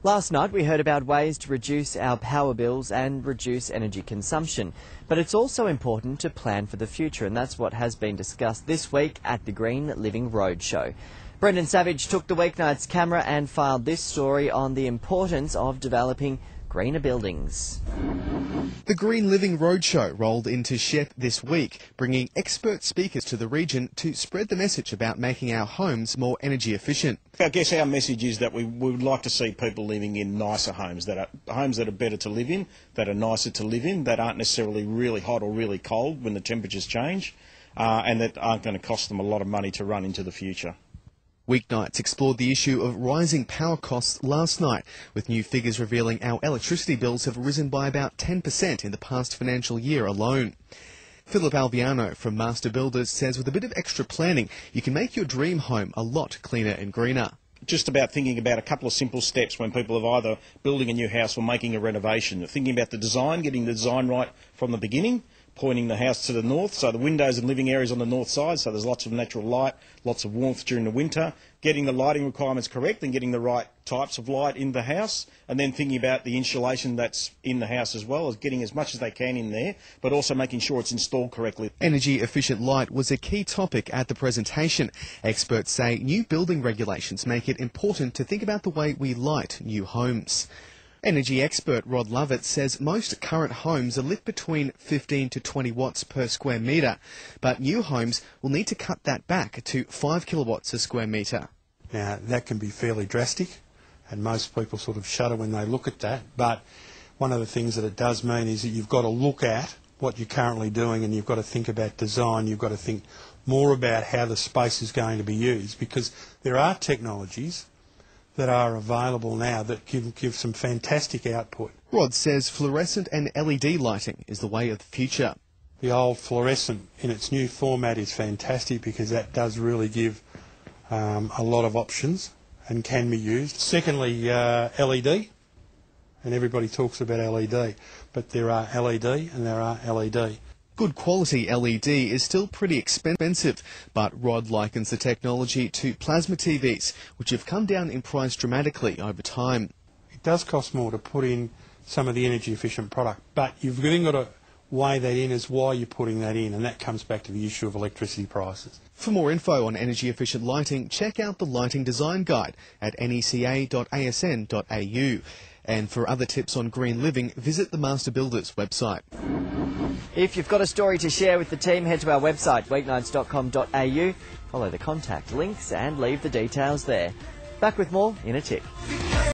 Last night we heard about ways to reduce our power bills and reduce energy consumption. But it's also important to plan for the future, and that's what has been discussed this week at the Green Living Roadshow. Brendan Savage took the weeknight's camera and filed this story on the importance of developing greener buildings. The Green Living Roadshow rolled into Shep this week, bringing expert speakers to the region to spread the message about making our homes more energy efficient. I guess our message is that we would like to see people living in nicer homes that are better to live in, that are nicer to live in, that aren't necessarily really hot or really cold when the temperatures change, and that aren't going to cost them a lot of money to run into the future. Weeknights explored the issue of rising power costs last night, with new figures revealing our electricity bills have risen by about 10% in the past financial year alone. Philip Alviano from Master Builders says with a bit of extra planning, you can make your dream home a lot cleaner and greener. Just about thinking about a couple of simple steps when people are either building a new house or making a renovation. Thinking about the design, getting the design right from the beginning, pointing the house to the north, so the windows and living areas on the north side, so there's lots of natural light, lots of warmth during the winter, getting the lighting requirements correct and getting the right types of light in the house, and then thinking about the insulation that's in the house as well, as getting as much as they can in there, but also making sure it's installed correctly. Energy efficient light was a key topic at the presentation. Experts say new building regulations make it important to think about the way we light new homes. Energy expert Lovett says most current homes are lit between 15 to 20 watts per square metre, but new homes will need to cut that back to 5 kilowatts a square metre. Now, that can be fairly drastic, and most people sort of shudder when they look at that, but one of the things that it does mean is that you've got to look at what you're currently doing, and you've got to think about design, you've got to think more about how the space is going to be used, because there are technologies that are available now that give some fantastic output. Rod says fluorescent and LED lighting is the way of the future. The old fluorescent in its new format is fantastic because that does really give a lot of options and can be used. Secondly, LED, and everybody talks about LED, but there are LED and there are LED. Good quality LED is still pretty expensive, but Rod likens the technology to plasma TVs, which have come down in price dramatically over time. It does cost more to put in some of the energy efficient product, but you've then got to weigh that in as why you're putting that in, and that comes back to the issue of electricity prices. For more info on energy efficient lighting, check out the Lighting Design Guide at neca.asn.au. And for other tips on green living, visit the Master Builders website. If you've got a story to share with the team, head to our website, weeknights.com.au, follow the contact links and leave the details there. Back with more in a tick.